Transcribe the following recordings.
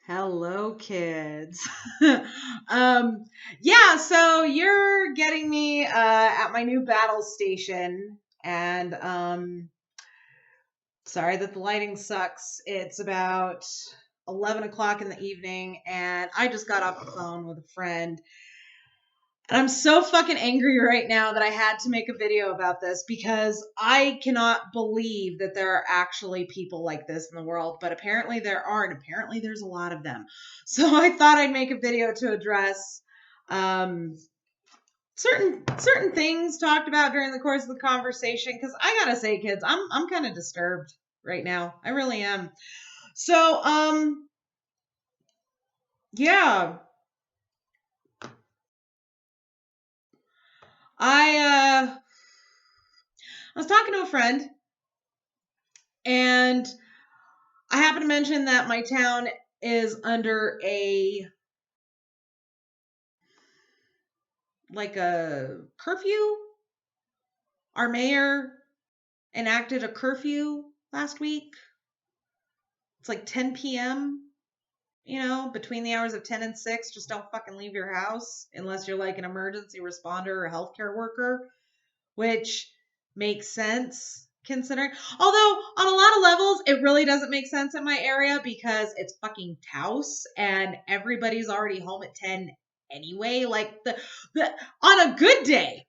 Hello, kids. um, yeah, so you're getting me at my new battle station, and sorry that the lighting sucks. It's about 11 o'clock in the evening, and I just got off the phone with a friend. And I'm so fucking angry right now that I had to make a video about this because I cannot believe that there are actually people like this in the world, but apparently there are, and apparently there's a lot of them. So I thought I'd make a video to address um, certain things talked about during the course of the conversation. Because I gotta say, kids, I'm kind of disturbed right now. I really am. So yeah, I I was talking to a friend and I happen to mention that my town is under a curfew. Our mayor enacted a curfew last week. It's like 10 p.m., between the hours of 10 and 6. Just don't fucking leave your house unless you're like an emergency responder or a healthcare worker, which makes sense considering. Although on a lot of levels, it really doesn't make sense in my area because it's fucking Taos and everybody's already home at 10 anyway. Like the on a good day,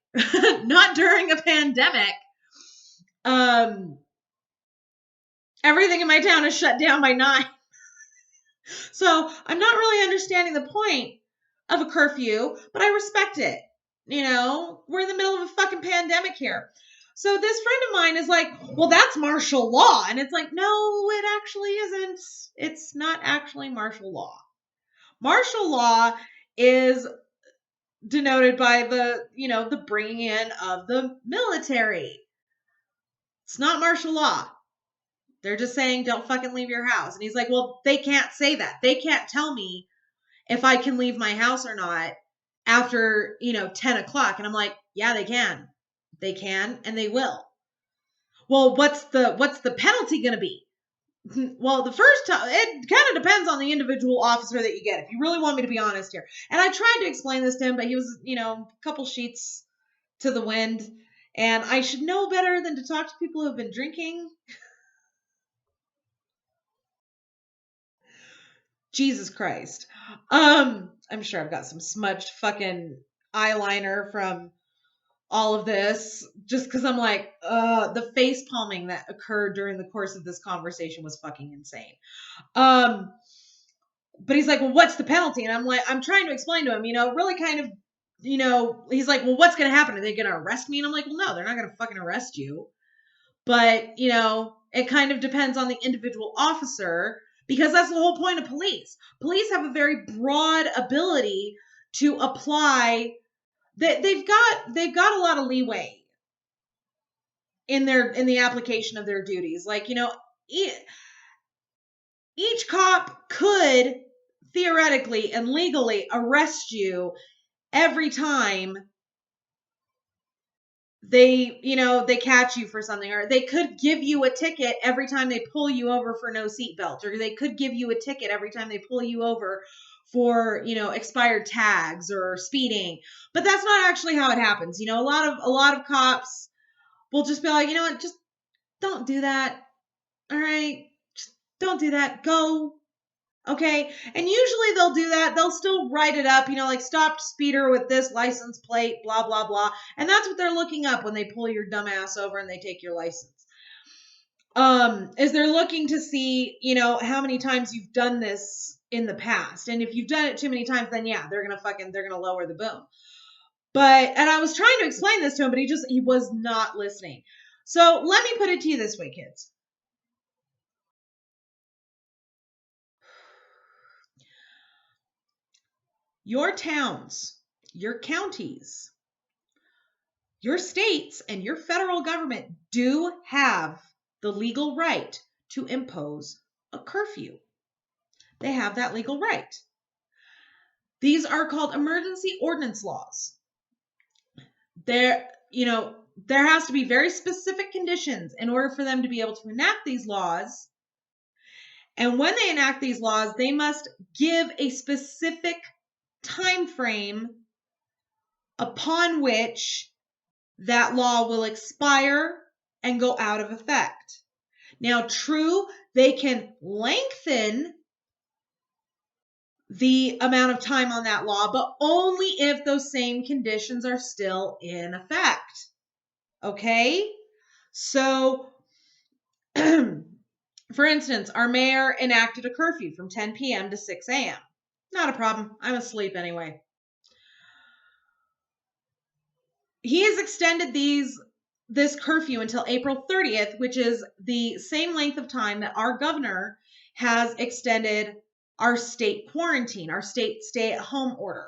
not during a pandemic, um, everything in my town is shut down by 9. So I'm not really understanding the point of a curfew, but I respect it. We're in the middle of a fucking pandemic here. So this friend of mine is like, well, that's martial law. And it's like, no, it actually isn't. It's not actually martial law. Martial law is denoted by the bringing in of the military. It's not martial law. They're just saying, don't fucking leave your house. And he's like, well, they can't say that. They can't tell me if I can leave my house or not after, 10 o'clock. And I'm like, yeah, they can. They can, and they will. Well, what's the penalty going to be? Well, the first time, it kind of depends on the individual officer that you get, if you really want me to be honest here. And I tried to explain this to him, but he was, a couple sheets to the wind. And I should know better than to talk to people who have been drinking. Jesus Christ. I'm sure I've got some smudged fucking eyeliner from all of this just because I'm like, the face palming that occurred during the course of this conversation was fucking insane. Um, but he's like, well, what's the penalty? And I'm like, I'm trying to explain to him, really kind of, he's like, well, what's going to happen? Are they going to arrest me? And I'm like, well, no, they're not going to fucking arrest you. But, it kind of depends on the individual officer because that's the whole point of police. Police have a very broad ability to apply. They've got a lot of leeway in the application of their duties. Like, each cop could theoretically and legally arrest you every time they catch you for something, or they could give you a ticket every time they pull you over for no seatbelt, or they could give you a ticket every time they pull you over for, expired tags or speeding. But that's not actually how it happens. A lot of cops will just be like, you know what, just don't do that. All right. Just don't do that. Go. Okay. And usually they'll do that. They'll still write it up, like stopped speeder with this license plate, blah, blah, blah. And that's what they're looking up when they pull your dumb ass over and they take your license. Is they're looking to see, how many times you've done this in the past. And if you've done it too many times, then yeah, they're gonna lower the boom. And I was trying to explain this to him, but he was not listening. So let me put it to you this way, kids. Your towns, your counties, your states, and your federal government do have the legal right to impose a curfew. They have that legal right. These are called emergency ordinance laws. There has to be very specific conditions in order for them to be able to enact these laws. And when they enact these laws, they must give a specific time frame upon which that law will expire and go out of effect. Now, true, they can lengthen the amount of time on that law, but only if those same conditions are still in effect. Okay? So, for instance, our mayor enacted a curfew from 10 p.m. to 6 a.m. Not a problem. I'm asleep anyway. He has extended this curfew until April 30th, which is the same length of time that our governor has extended our state quarantine, our state stay-at-home order.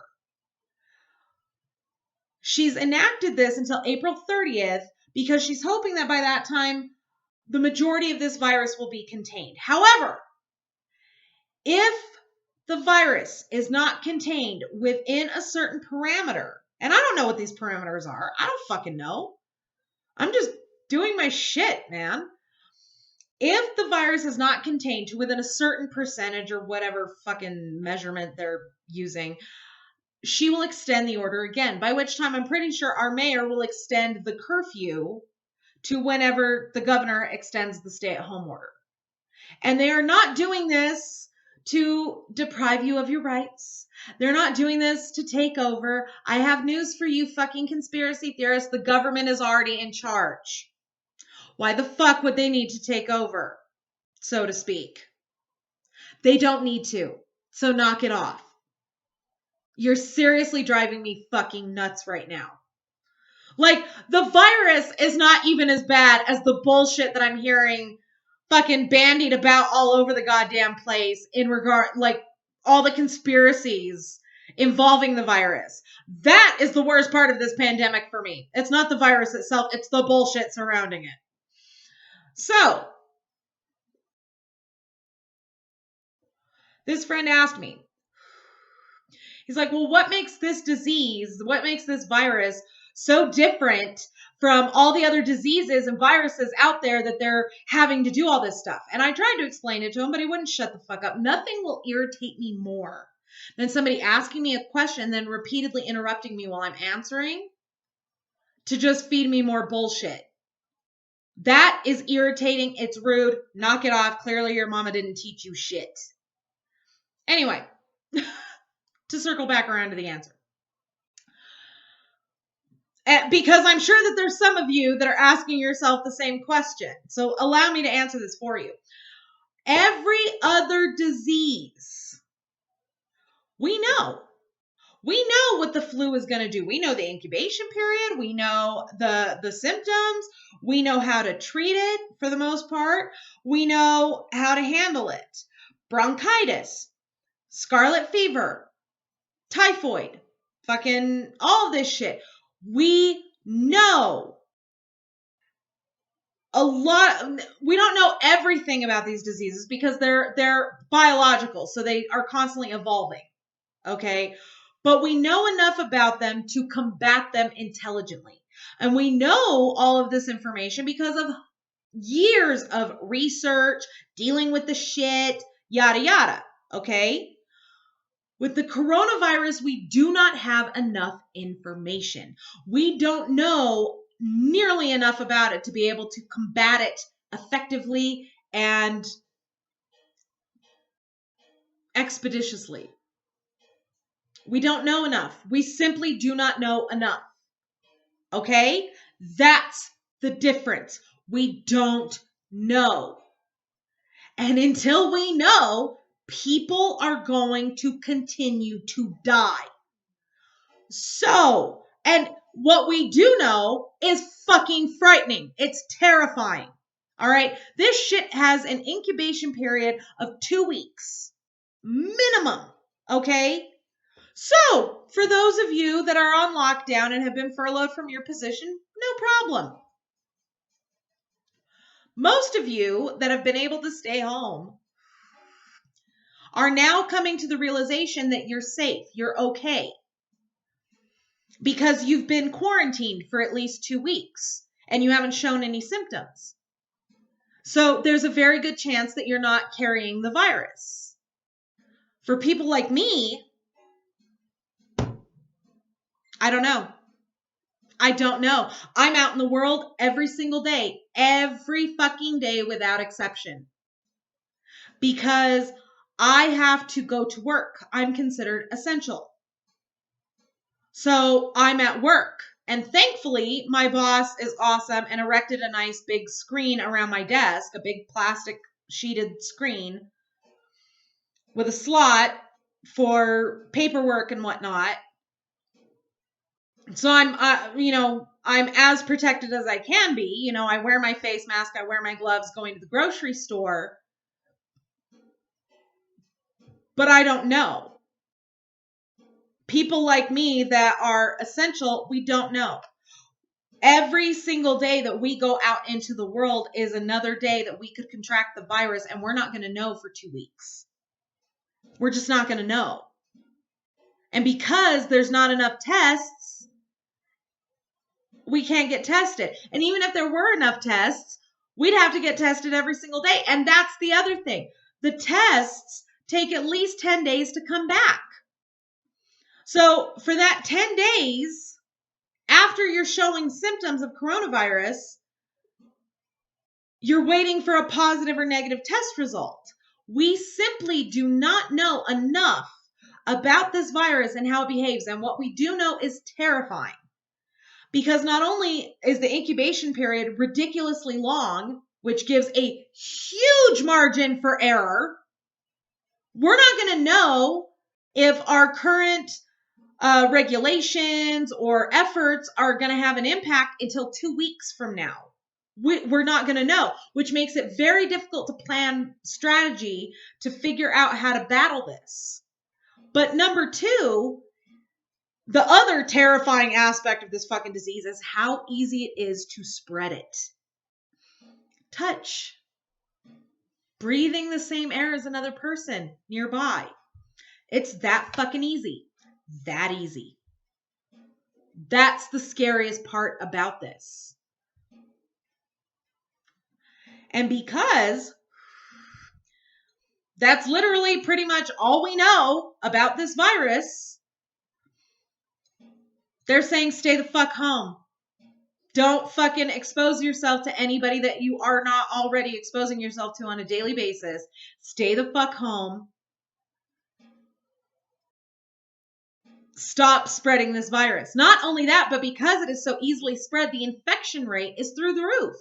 She's enacted this until April 30th because she's hoping that by that time, the majority of this virus will be contained. However, if the virus is not contained within a certain parameter, and I don't know what these parameters are. I don't fucking know. I'm just doing my shit, man. If the virus is not contained to within a certain percentage or whatever fucking measurement they're using, she will extend the order again, by which time I'm pretty sure our mayor will extend the curfew to whenever the governor extends the stay-at-home order. And they are not doing this to deprive you of your rights. They're not doing this to take over. I have news for you fucking conspiracy theorists. The government is already in charge. Why the fuck would they need to take over, so to speak? They don't need to. So knock it off. You're seriously driving me fucking nuts right now. Like, the virus is not even as bad as the bullshit that I'm hearing fucking bandied about all over the goddamn place in regard, like, all the conspiracies involving the virus. That is the worst part of this pandemic for me. It's not the virus itself, it's the bullshit surrounding it. So, this friend asked me, he's like, well, what makes this disease, what makes this virus so different from all the other diseases and viruses out there that they're having to do all this stuff? And I tried to explain it to him, but he wouldn't shut the fuck up. Nothing will irritate me more than somebody asking me a question and then repeatedly interrupting me while I'm answering to just feed me more bullshit. That is irritating. It's rude. Knock it off. Clearly your mama didn't teach you shit. Anyway, to circle back around to the answer. Because I'm sure that there's some of you that are asking yourself the same question. So allow me to answer this for you. Every other disease, we know what the flu is going to do. We know the incubation period. We know the symptoms. We know how to treat it for the most part. We know how to handle it. Bronchitis, scarlet fever, typhoid, fucking all of this shit. We know a lot. We don't know everything about these diseases because they're biological, so they are constantly evolving. Okay? But we know enough about them to combat them intelligently. And we know all of this information because of years of research, dealing with the shit, yada yada. Okay? With the coronavirus, we do not have enough information. We don't know nearly enough about it to be able to combat it effectively and expeditiously. We don't know enough. We simply do not know enough. Okay? That's the difference. We don't know. And until we know, people are going to continue to die. So, and what we do know is fucking frightening. It's terrifying. All right? This shit has an incubation period of 2 weeks. Minimum. Okay? So, for those of you that are on lockdown and have been furloughed from your position, no problem. Most of you that have been able to stay home are now coming to the realization that you're safe, you're okay. Because you've been quarantined for at least 2 weeks and you haven't shown any symptoms. So there's a very good chance that you're not carrying the virus. For people like me, I don't know. I don't know. I'm out in the world every single day, every fucking day without exception, because I have to go to work. I'm considered essential. So I'm at work. And thankfully, my boss is awesome and erected a nice big screen around my desk, a big plastic sheeted screen with a slot for paperwork and whatnot. So I'm as protected as I can be. I wear my face mask, I wear my gloves going to the grocery store, but I don't know. People like me that are essential, we don't know. Every single day that we go out into the world is another day that we could contract the virus, and we're not going to know for 2 weeks. We're just not going to know. And because there's not enough tests, we can't get tested. And even if there were enough tests, we'd have to get tested every single day. And that's the other thing. The tests take at least 10 days to come back. So for that 10 days, after you're showing symptoms of coronavirus, you're waiting for a positive or negative test result. We simply do not know enough about this virus and how it behaves. And what we do know is terrifying. Because not only is the incubation period ridiculously long, which gives a huge margin for error, we're not going to know if our current regulations or efforts are going to have an impact until 2 weeks from now. We're not going to know, which makes it very difficult to plan strategy to figure out how to battle this. But number two, the other terrifying aspect of this fucking disease is how easy it is to spread it. Touch. Breathing the same air as another person nearby. It's that fucking easy. That easy. That's the scariest part about this. And because that's literally pretty much all we know about this virus, they're saying stay the fuck home. Don't fucking expose yourself to anybody that you are not already exposing yourself to on a daily basis. Stay the fuck home. Stop spreading this virus. Not only that, but because it is so easily spread, the infection rate is through the roof.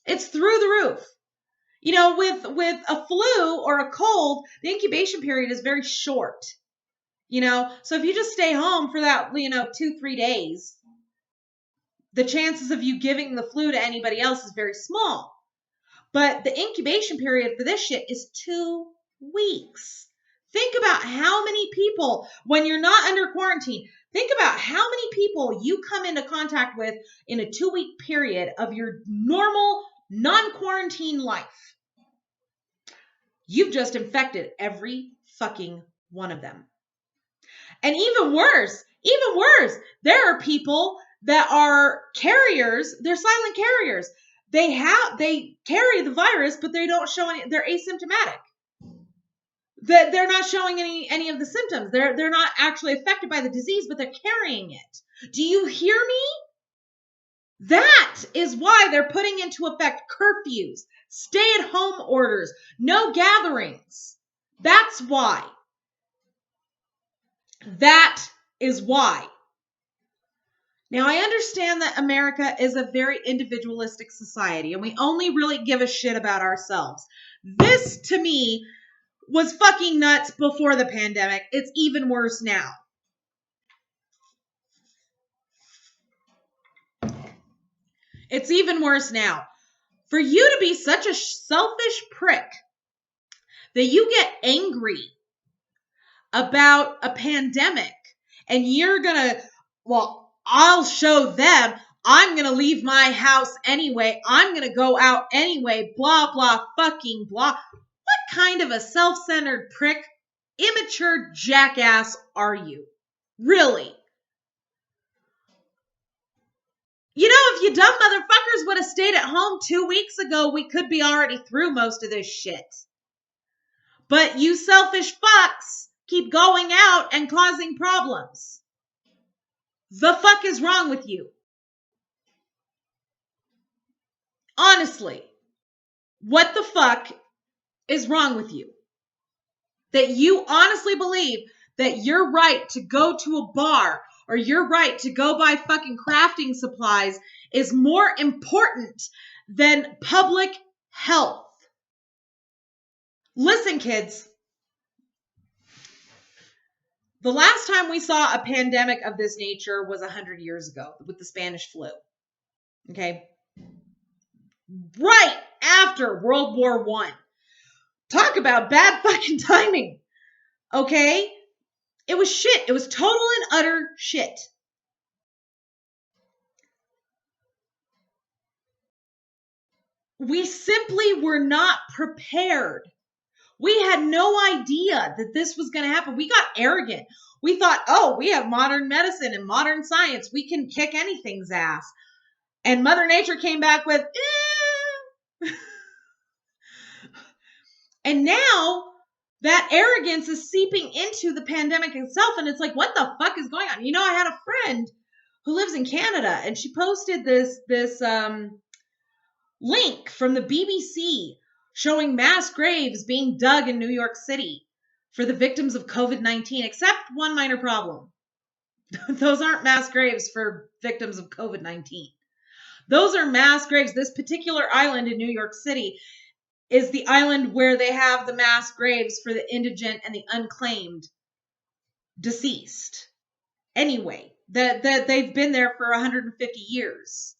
It's through the roof. With a flu or a cold, the incubation period is very short. So if you just stay home for that, 2-3 days, the chances of you giving the flu to anybody else is very small. But the incubation period for this shit is 2 weeks. Think about how many people, when you're not under quarantine, think about how many people you come into contact with in a 2-week period of your normal, non-quarantine life. You've just infected every fucking one of them. And even worse, there are people that are carriers. They're silent carriers. They carry the virus, but they don't show any. They're asymptomatic. That they're not showing any of the symptoms. They're not actually affected by the disease, but they're carrying it. Do you hear me? That is why they're putting into effect curfews, stay-at-home orders, no gatherings. That's why. That is why. Now, I understand that America is a very individualistic society, and we only really give a shit about ourselves. This, to me, was fucking nuts before the pandemic. It's even worse now. It's even worse now. For you to be such a selfish prick that you get angry about a pandemic and you're gonna, I'll show them. I'm going to leave my house anyway. I'm going to go out anyway. Blah, blah, fucking blah. What kind of a self-centered prick, immature jackass are you? Really? You know, if you dumb motherfuckers would have stayed at home 2 weeks ago, we could be already through most of this shit. But you selfish fucks keep going out and causing problems. The fuck is wrong with you? Honestly, what the fuck is wrong with you? That you honestly believe that your right to go to a bar or your right to go buy fucking crafting supplies is more important than public health. Listen, kids. The last time we saw a pandemic of this nature was 100 years ago with the Spanish flu. Okay? Right after World War I. Talk about bad fucking timing. Okay? It was shit. It was total and utter shit. We simply were not prepared. We had no idea that this was going to happen. We got arrogant. We thought, oh, we have modern medicine and modern science. We can kick anything's ass. And Mother Nature came back with, And now that arrogance is seeping into the pandemic itself. And it's like, what the fuck is going on? You know, I had a friend who lives in Canada, and she posted this link from the BBC showing mass graves being dug in New York City for the victims of COVID-19, except one minor problem. Those aren't mass graves for victims of COVID-19. Those are mass graves. This particular island in New York City is the island where they have the mass graves for the indigent and the unclaimed deceased. Anyway, that they've been there for 150 years.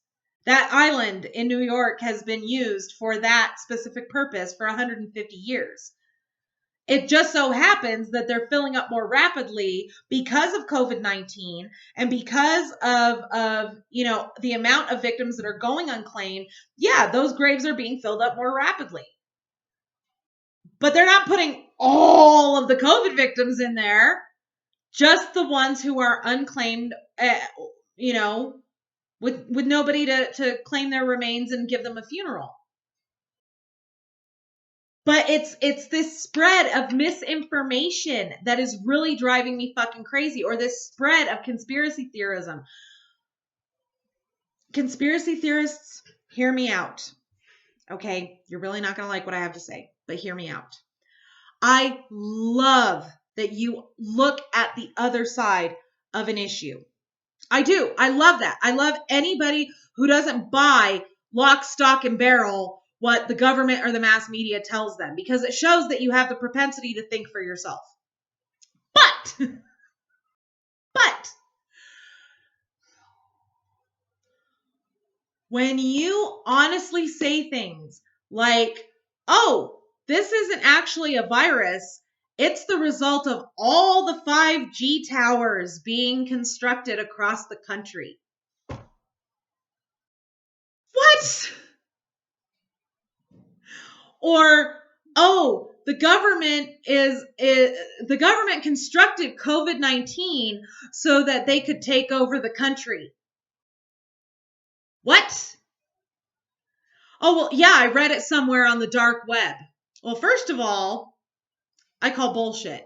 That island in New York has been used for that specific purpose for 150 years. It just so happens that they're filling up more rapidly because of COVID-19 and because of you know, the amount of victims that are going unclaimed. Yeah, those graves are being filled up more rapidly. But they're not putting all of the COVID victims in there, just the ones who are unclaimed, you know, with nobody to claim their remains and give them a funeral. But it's this spread of misinformation that is really driving me fucking crazy, or this spread of conspiracy theorism. Conspiracy theorists, hear me out. Okay, you're really not going to like what I have to say, but hear me out. I love that you look at the other side of an issue. I do. I love that. I love anybody who doesn't buy lock, stock, and barrel what the government or the mass media tells them, because it shows that you have the propensity to think for yourself. But when you honestly say things like, oh, this isn't actually a virus, it's the result of all the 5G towers being constructed across the country. What? Or, oh, the government constructed COVID-19 so that they could take over the country. What? Oh, well, yeah, I read it somewhere on the dark web. Well, first of all, I call bullshit.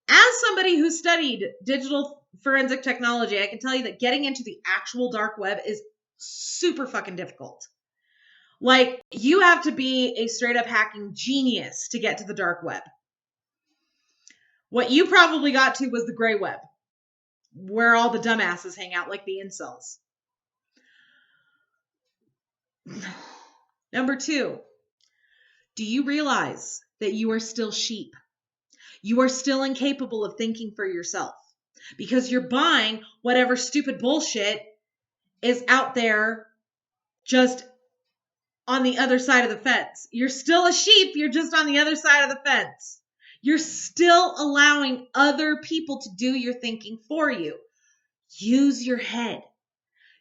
As somebody who studied digital forensic technology, I can tell you that getting into the actual dark web is super fucking difficult. Like, you have to be a straight up hacking genius to get to the dark web. What you probably got to was the gray web, where all the dumbasses hang out, like the incels. Number 2, do you realize that you are still sheep? You are still incapable of thinking for yourself because you're buying whatever stupid bullshit is out there just on the other side of the fence. You're still a sheep. You're just on the other side of the fence. You're still allowing other people to do your thinking for you. Use your head.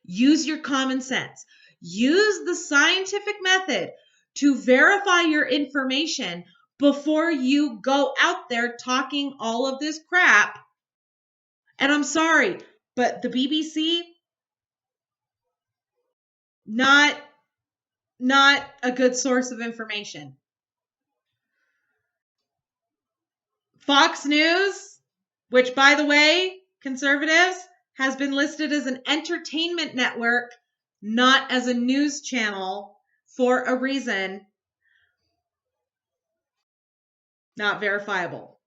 Use your common sense. Use the scientific method to verify your information before you go out there talking all of this crap. And I'm sorry, but the BBC, Not a good source of information. Fox News, which, by the way, conservatives, has been listed as an entertainment network, not as a news channel, for a reason. Not verifiable.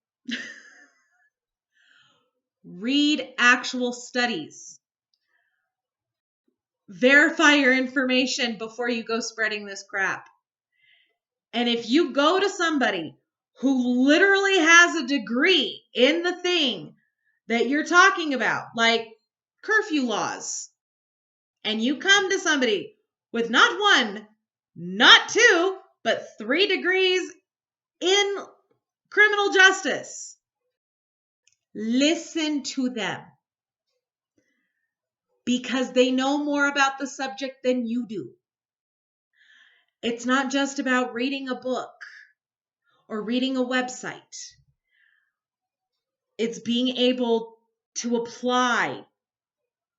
Read actual studies. Verify your information before you go spreading this crap. And if you go to somebody who literally has a degree in the thing that you're talking about, like curfew laws, and you come to somebody with not one, not two, but 3 degrees in criminal justice, listen to them, because they know more about the subject than you do. It's not just about reading a book or reading a website. It's being able to apply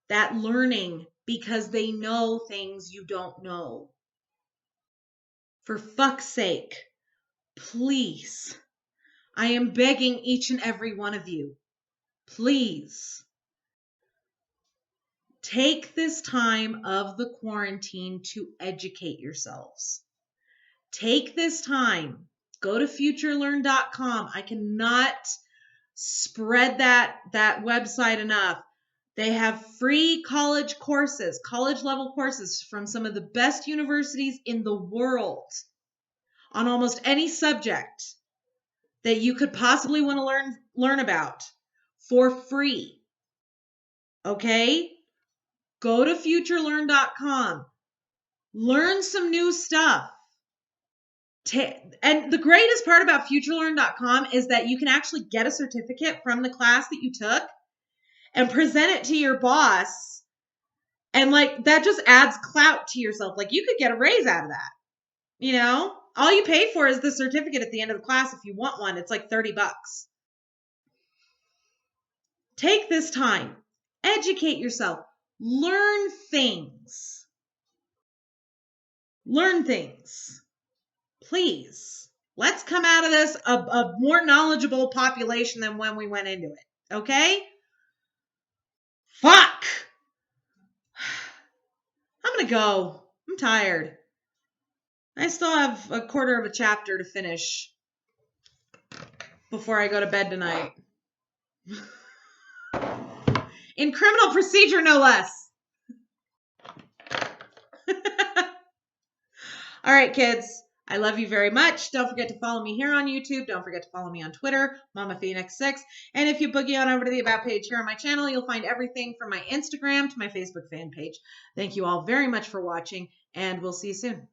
that learning because they know things you don't know. For fuck's sake, please, I am begging each and every one of you, please take this time of the quarantine to educate yourselves. Take this time. Go to futurelearn.com. I cannot spread that website enough. They have free college courses, college level courses from some of the best universities in the world on almost any subject that you could possibly want to learn about for free. Okay? Go to futurelearn.com. Learn some new stuff. And the greatest part about futurelearn.com is that you can actually get a certificate from the class that you took and present it to your boss. And like, that just adds clout to yourself. Like, you could get a raise out of that. You know, all you pay for is the certificate at the end of the class. If you want one, it's like $30. Take this time, educate yourself, learn things. Learn things. Please. Let's come out of this a more knowledgeable population than when we went into it. Okay? Fuck. I'm gonna go. I'm tired. I still have a quarter of a chapter to finish before I go to bed tonight. In criminal procedure, no less. All right, kids. I love you very much. Don't forget to follow me here on YouTube. Don't forget to follow me on Twitter, Mama Phoenix 6. And if you boogie on over to the About page here on my channel, you'll find everything from my Instagram to my Facebook fan page. Thank you all very much for watching, and we'll see you soon.